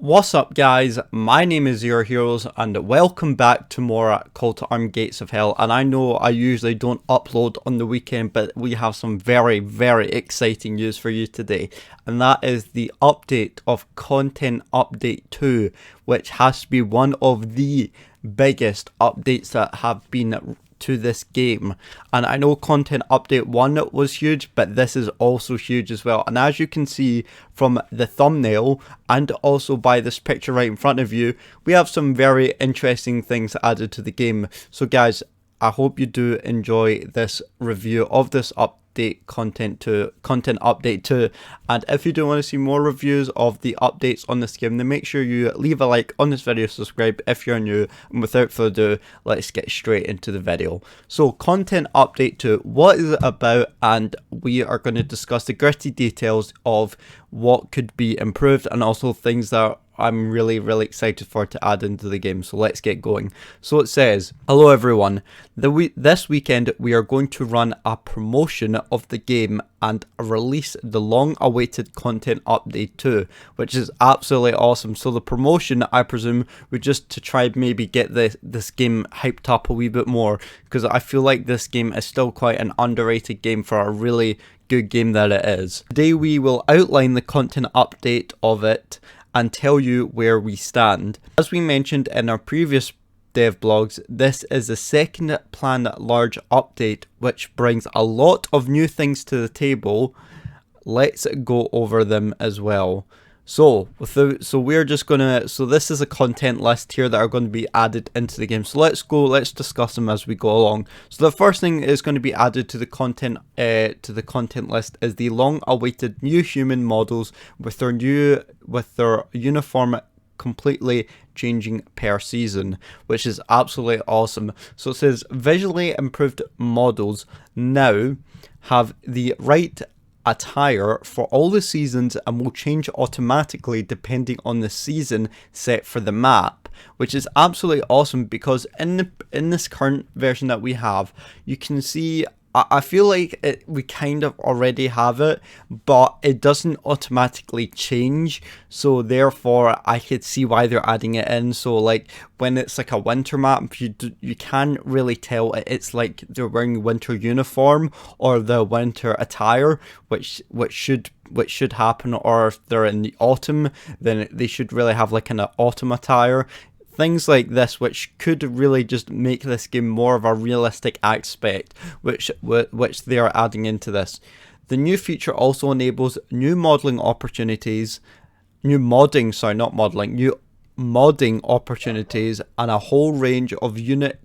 What's up guys, my name is Your Heroes and welcome back to more Call to Arm Gates of Hell. And I know I usually don't upload on the weekend, but we have some very exciting news for you today. And that is the update of Content Update 2, which has to be one of the biggest updates that have been to this game. And I know Content Update 1 was huge, but this is also huge as well. And as you can see from the thumbnail and also by this picture right in front of you, we have some very interesting things added to the game. So guys, I hope you do enjoy this review of this content update 2, and if you do want to see more reviews of the updates on this game, then make sure you leave a like on this video, subscribe if you're new, and without further ado, let's get straight into the video. So Content Update 2, what is it about? And we are going to discuss the gritty details of what could be improved and also things that I'm really excited for to add into the game. So let's get going. So it says, hello everyone, this weekend we are going to run a promotion of the game and release the long awaited Content Update 2, which is absolutely awesome. So the promotion, I presume, would just to try maybe get this game hyped up a wee bit more, because I feel like this game is still quite an underrated game for a really good game that it is. Today we will outline the content update of it and tell you where we stand. As we mentioned in our previous dev blogs, this is the second planned large update which brings a lot of new things to the table. Let's go over them as well. So we're just gonna, so this is a content list here that are going to be added into the game. So let's discuss them as we go along. So the first thing is going to be added to the content list is the long awaited new human models with their uniform completely changing per season, which is absolutely awesome. So it says visually improved models now have the right attire for all the seasons and will change automatically depending on the season set for the map, which is absolutely awesome, because in this current version that we have, you can see I feel like we kind of already have it, but it doesn't automatically change. So therefore, I could see why they're adding it in. So like when it's like a winter map, you can't really tell it's like they're wearing winter uniform or the winter attire, which should happen. Or if they're in the autumn, then they should really have like an autumn attire. Things like this, which could really just make this game more of a realistic aspect, which they are adding into this. The new feature also enables new modding opportunities and a whole range of unit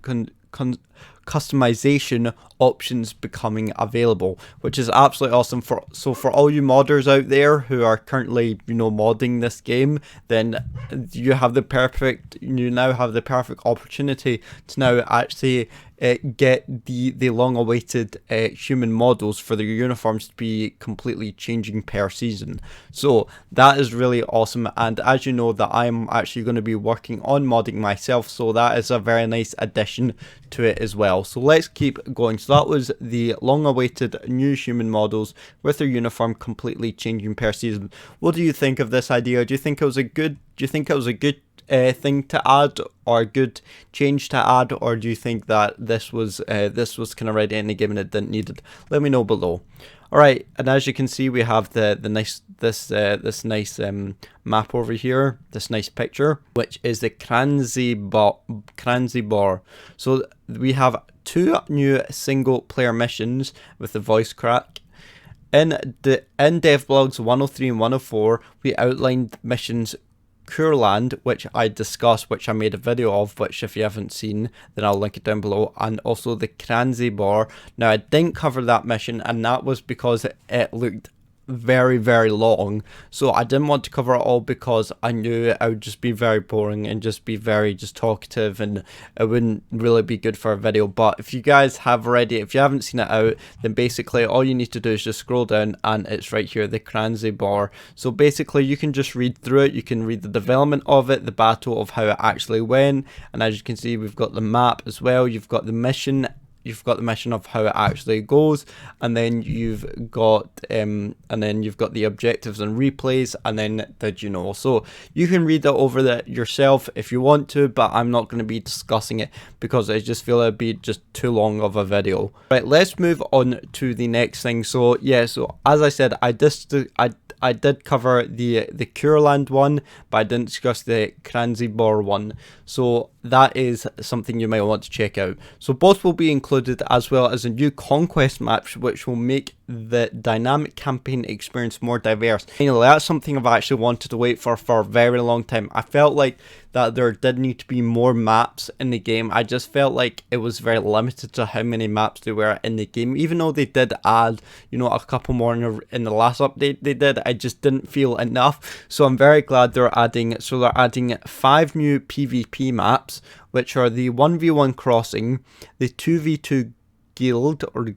customization options becoming available, which is absolutely awesome. For all you modders out there who are currently modding this game, then you now have the perfect opportunity to now actually get the long-awaited human models for their uniforms to be completely changing per season. So that is really awesome, and as you know that I'm actually going to be working on modding myself, so that is a very nice addition to it as well. So let's keep going. So that was the long-awaited new human models with their uniform completely changing per season. What do you think of this idea? Do you think it was a good thing to add, or a good change to add, or do you think that this was kind of ready in the game and it didn't need it? Let me know below. All right, and as you can see, we have this nice map over here, this nice picture, which is the Kranzibor. So we have 2 new single player missions with the voice crack. In Dev Blogs 103 and 104, we outlined missions Kurland, which I discussed, which I made a video of, which if you haven't seen, then I'll link it down below, and also the Kranzibor. Now I didn't cover that mission, and that was because it looked very long, so I didn't want to cover it all, because I knew I would just be very boring and just be very talkative, and it wouldn't really be good for a video. But if you guys have already, if you haven't seen it out, then basically all you need to do is just scroll down and it's right here, the Kranzibor. So basically you can just read through it, you can read the development of it, the battle of how it actually went, and as you can see, we've got the map as well, you've got the mission, you've got the mission of how it actually goes, and then you've got the objectives and replays, and then did you know. So you can read that over that yourself if you want to, but I'm not going to be discussing it because I just feel it'd be just too long of a video. Right, let's move on to the next thing. So yeah, so as I said, I did cover the Curland one, but I didn't discuss the Kranzibor one. So that is something you might want to check out. So both will be included, as well as a new conquest map, which will make the dynamic campaign experience more diverse. Finally, that's something I've actually wanted to wait for a very long time. I felt like that there did need to be more maps in the game. I just felt like it was very limited to how many maps there were in the game, even though they did add, you know, a couple more in the last update they did. I just didn't feel enough. So I'm very glad they're adding 5 new PvP maps, which are the 1v1 crossing, the 2v2 guild or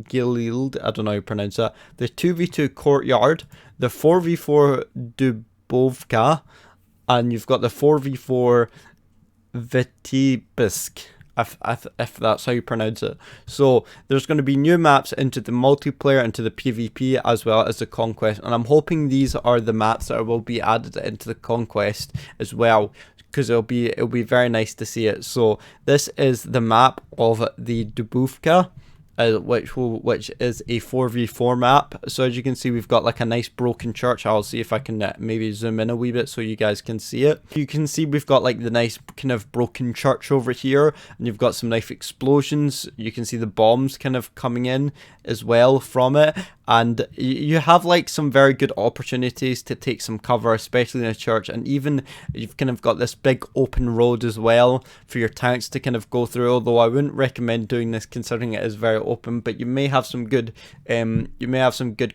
Guild, I don't know how to pronounce that, the 2v2 courtyard, the 4v4 Dubovka, and you've got the 4v4 Vitebsk, if that's how you pronounce it. So there's going to be new maps into the multiplayer, into the PvP, as well as the conquest, and I'm hoping these are the maps that will be added into the conquest as well, because it'll be very nice to see it. So this is the map of the Dubovka, which is a 4v4 map. So as you can see, we've got like a nice broken church. I'll see if I can maybe zoom in a wee bit so you guys can see it. You can see we've got like the nice kind of broken church over here, and you've got some nice explosions. You can see the bombs kind of coming in as well from it, and you have like some very good opportunities to take some cover, especially in a church, and even you've kind of got this big open road as well for your tanks to kind of go through, although I wouldn't recommend doing this considering it is very open, but you may have some good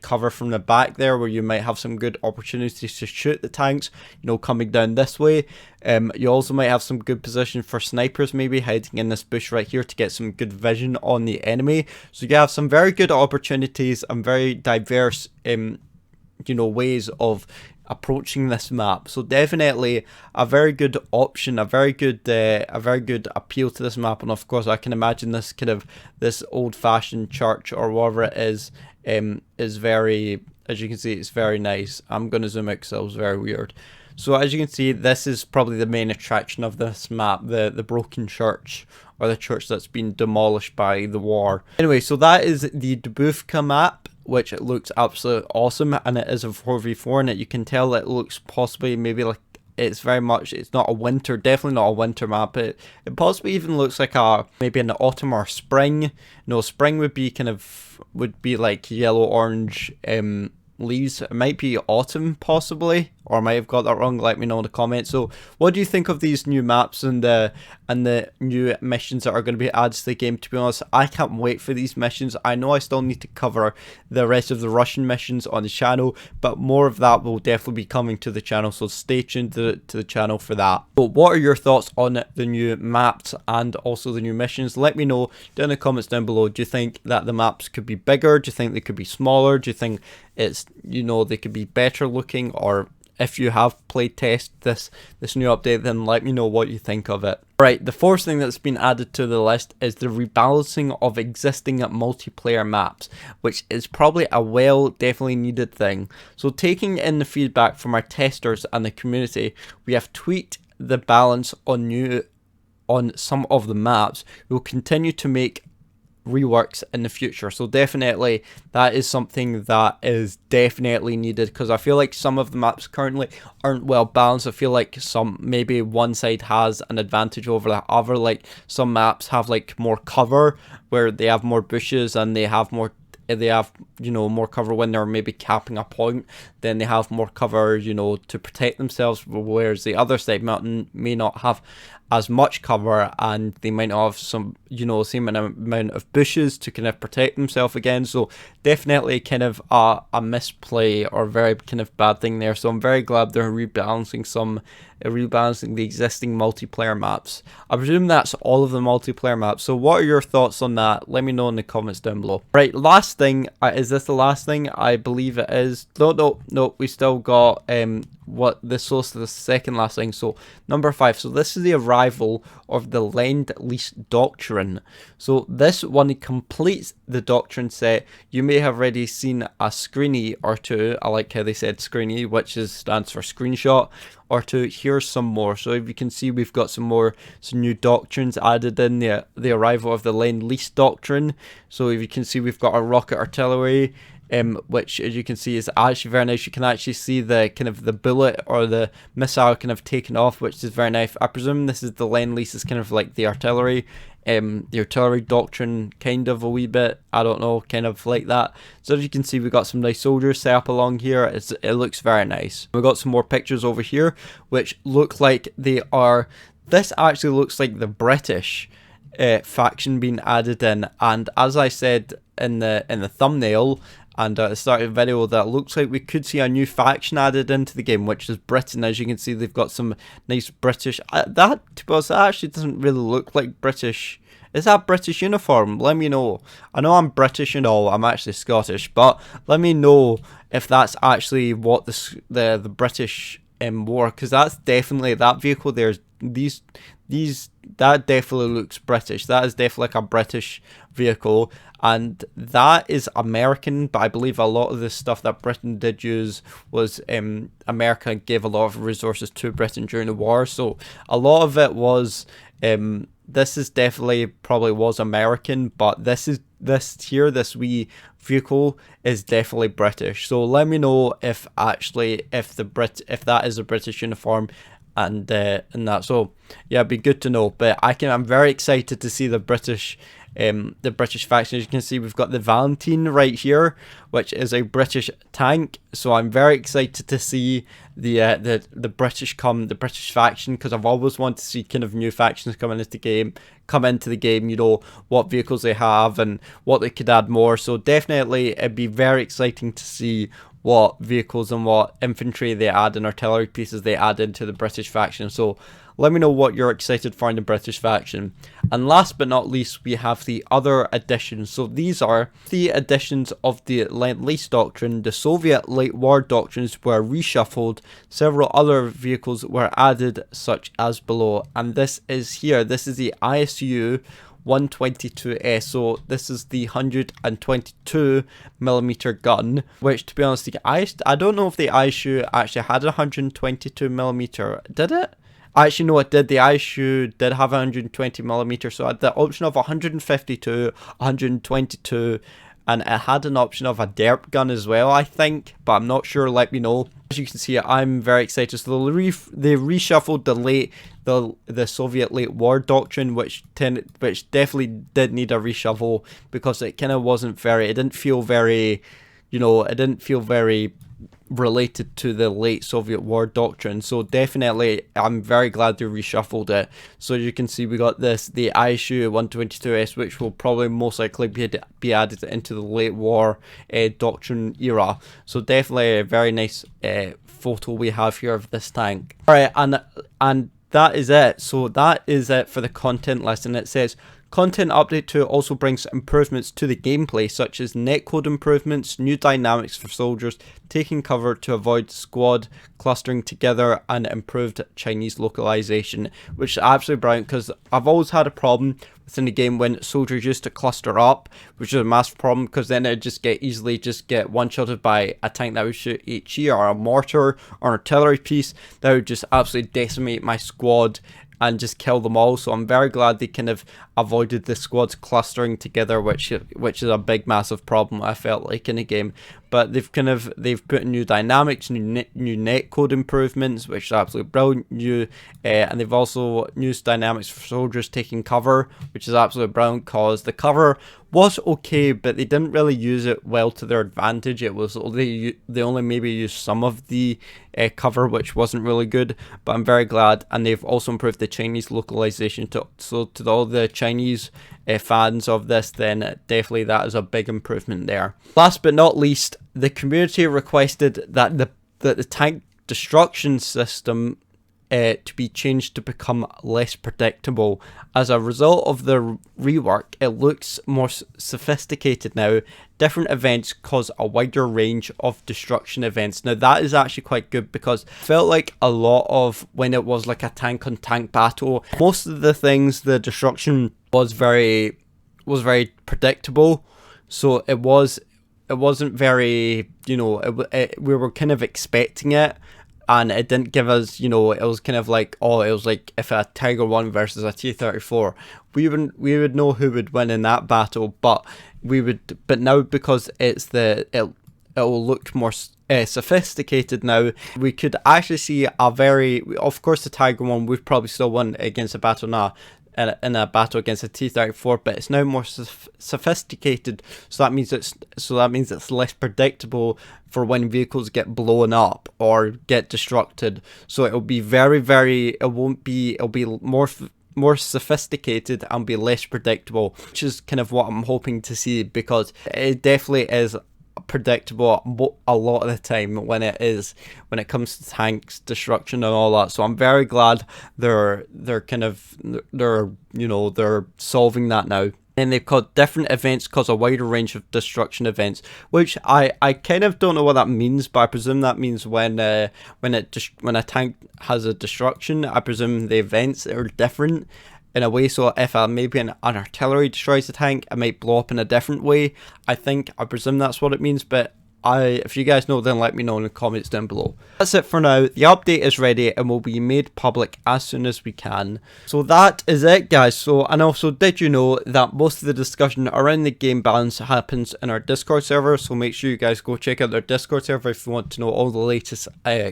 cover from the back there, where you might have some good opportunities to shoot the tanks, you know, coming down this way. You also might have some good position for snipers, maybe hiding in this bush right here to get some good vision on the enemy. So you have some very good opportunities and very diverse you know, ways of approaching this map. So definitely a very good option, a very good appeal to this map. And of course I can imagine this old-fashioned church or whatever it is very, as you can see, it's very nice. I'm going to zoom out because that was very weird. So as you can see, this is probably the main attraction of this map, the broken church, or the church that's been demolished by the war. Anyway, so that is the Dubovka map, which it looks absolutely awesome, and it is a 4v4, and you can tell that it looks possibly maybe like it's not a winter, definitely not a winter map. It possibly even looks like maybe an autumn or spring. No, spring would be like yellow orange leaves. It might be autumn possibly, or I might have got that wrong. Let me know in the comments. So what do you think of these new maps and the new missions that are going to be added to the game? To be honest, I can't wait for these missions. I know I still need to cover the rest of the Russian missions on the channel, but more of that will definitely be coming to the channel, so stay tuned to the channel for that. But what are your thoughts on the new maps and also the new missions? Let me know down in the comments down below. Do you think that the maps could be bigger? Do you think they could be smaller? Do you think it's, you know, they could be better looking? Or if you have played test this new update, then let me know what you think of it. Right, the fourth thing that's been added to the list is the rebalancing of existing multiplayer maps, which is probably a definitely needed thing. So taking in the feedback from our testers and the community, we have tweaked the balance on some of the maps. We'll continue to make reworks in the future, so definitely that is something that is definitely needed, because I feel like some of the maps currently aren't well balanced. I feel like maybe one side has an advantage over the other. Like some maps have like more cover, where they have more bushes, and they have you know, more cover when they're maybe capping a point. Then they have more cover, you know, to protect themselves, whereas the other side may not have as much cover, and they might not have some, you know, same amount of bushes to kind of protect themselves again. So definitely kind of a misplay or very kind of bad thing there. So I'm very glad they're rebalancing the existing multiplayer maps. I presume that's all of the multiplayer maps. So what are your thoughts on that? Let me know in the comments down below. Right, last thing, is this the last thing? I believe it is. No, we still got the second last thing. So number 5. So this is the arrival of the Lend Lease Doctrine. So this one completes the doctrine set. You may have already seen a screenie or two. I like how they said screenie, which stands for screenshot or two. Here's some more. So if you can see, we've got some new doctrines added in the arrival of the Lend Lease Doctrine. So if you can see, we've got our rocket artillery, which, as you can see, is actually very nice. You can actually see the kind of the bullet or the missile kind of taken off, which is very nice. I presume this is the Lend Lease is kind of like the artillery doctrine, kind of a wee bit. I don't know, kind of like that. So as you can see, we've got some nice soldiers set up along here. It looks very nice. We've got some more pictures over here, which look like they are. This actually looks like the British faction being added in, and as I said in the thumbnail and at the start of the video, that looks like we could see a new faction added into the game, which is Britain. As you can see, they've got some nice British, that to be honest, that actually doesn't really look like British. Is that British uniform? Let me know. I know I'm British and all, I'm actually Scottish, but let me know if that's actually what the British wore, because that's definitely, that vehicle there's that definitely looks British. That is definitely like a British vehicle, and that is American, but I believe a lot of the stuff that Britain did use was America gave a lot of resources to Britain during the war, so a lot of it was this is definitely probably was American, but this wee vehicle is definitely British. So let me know if that is a British uniform and that. So yeah, it'd be good to know. But I'm very excited to see the British faction. As you can see, we've got the Valentine right here, which is a British tank. So I'm very excited to see the British faction, because I've always wanted to see kind of new factions come into the game, you know, what vehicles they have and what they could add more. So definitely it'd be very exciting to see what vehicles and what infantry they add and artillery pieces they add into the British faction. So let me know what you're excited for in the British faction. And last but not least, we have the other additions. So these are the additions of the Lend Lease Doctrine. The Soviet late war doctrines were reshuffled. Several other vehicles were added, such as below. And this is here. This is the ISU 122S. So this is the 122mm gun, which, to be honest, I don't know if the ISU actually had a 122mm. Did it? Actually, no, it did. The ISU did have 120mm, so it had the option of 152, 122, and it had an option of a derp gun as well, I think, but I'm not sure. Let me know. As you can see, I'm very excited. So they reshuffled the Soviet late war doctrine, which definitely did need a reshuffle, because it kind of wasn't very. It didn't feel very, it didn't feel very related to the late Soviet war doctrine. So definitely I'm very glad they reshuffled it. So you can see we got the ISU 122S, which will probably most likely be added into the late war doctrine era. So definitely a very nice photo we have here of this tank. Alright, and that is it. So that is it for the content list, and it says Content Update 2 also brings improvements to the gameplay, such as netcode improvements, new dynamics for soldiers taking cover to avoid squad clustering together, and improved Chinese localization, which is absolutely brilliant, because I've always had a problem within the game when soldiers used to cluster up, which is a massive problem, because then it'd just easily get one-shotted by a tank that would shoot HE, or a mortar, or an artillery piece that would just absolutely decimate my squad and just kill them all. So I'm very glad they kind of avoided the squads clustering together, which is a big massive problem, I felt like, in the game. But they've put in new dynamics, new netcode improvements, which is absolutely brilliant. And they've also used dynamics for soldiers taking cover, which is absolutely brilliant, because the cover was okay, but they didn't really use it well to their advantage. It was they only maybe used some of the cover, which wasn't really good. But I'm very glad, and they've also improved the Chinese localization. So to all the Chinese fans of this, then definitely that is a big improvement there. Last but not least, the community requested that the tank destruction system to be changed to become less predictable. As a result of the rework, it looks more sophisticated now. Different events cause a wider range of destruction events. Now that is actually quite good, because it felt like a lot of when it was like a tank on tank battle, most of the things, the destruction was very predictable. So it wasn't very, you know, we were kind of expecting it. And it didn't give us, you know, it was kind of like, oh, it was like if a Tiger 1 versus a T-34, we would know who would win in that battle, but now, because it'll look more sophisticated now, we could actually see of course the Tiger 1 would probably still win against a battle now, in a battle against a T-34, but it's now more sophisticated, so that means it's less predictable for when vehicles get blown up or get destructed. So it'll be it'll be more sophisticated and be less predictable, which is kind of what I'm hoping to see, because it definitely is predictable a lot of the time when it comes to tanks destruction and all that. So I'm very glad they're solving that now. And they've got different events cause a wider range of destruction events, which I kind of don't know what that means, but I presume that means when a tank has a destruction, I presume the events are different in a way. So if maybe an artillery destroys the tank, it might blow up in a different way. I presume that's what it means, but if you guys know, then let me know in the comments down below. That's it for now. The update is ready and will be made public as soon as we can. So that is it, guys. So, and also, did you know that most of the discussion around the game balance happens in our Discord server? So make sure you guys go check out their Discord server if you want to know all the latest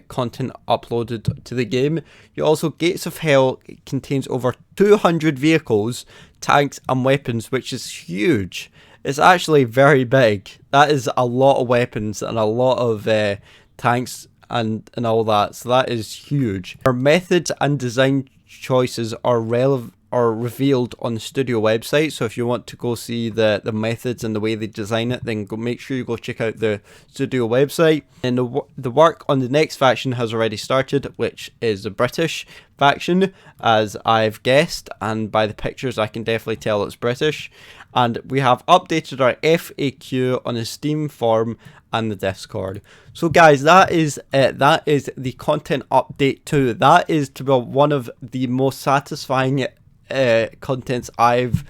content uploaded to the game. You also, Gates of Hell contains over 200 vehicles, tanks and weapons, which is huge. It's actually very big. That is a lot of weapons and a lot of tanks and all that. So that is huge. Our methods and design choices are revealed on the studio website. So if you want to go see the methods and the way they design it, then make sure you go check out the studio website. And the work on the next faction has already started, which is the British faction, as I've guessed, and by the pictures I can definitely tell it's British. And we have updated our FAQ on the Steam forum and the Discord. So guys, that is the content update 2. That is to be one of the most satisfying contents I've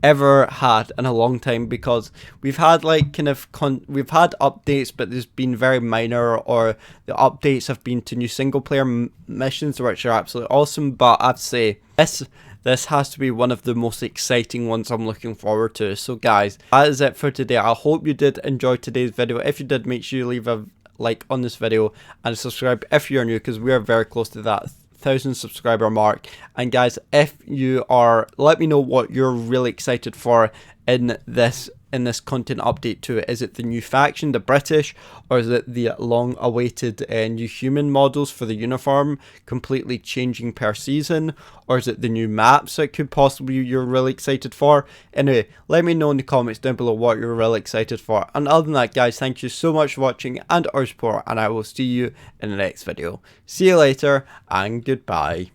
ever had in a long time, because we've had like we've had updates, but there's been very minor, or the updates have been to new single player missions, which are absolutely awesome. But I'd say this has to be one of the most exciting ones I'm looking forward to. So guys, that is it for today. I hope you did enjoy today's video. If you did, make sure you leave a like on this video and subscribe if you're new, because we are very close to that 1,000 subscriber mark. And guys, if you are, let me know what you're really excited for in this content update too. Is it the new faction, the British, or is it the long awaited new human models for the uniform completely changing per season, or is it the new maps that could possibly you're really excited for? Anyway, let me know in the comments down below what you're really excited for. And other than that, guys, thank you so much for watching and our support, and I will see you in the next video. See you later and goodbye.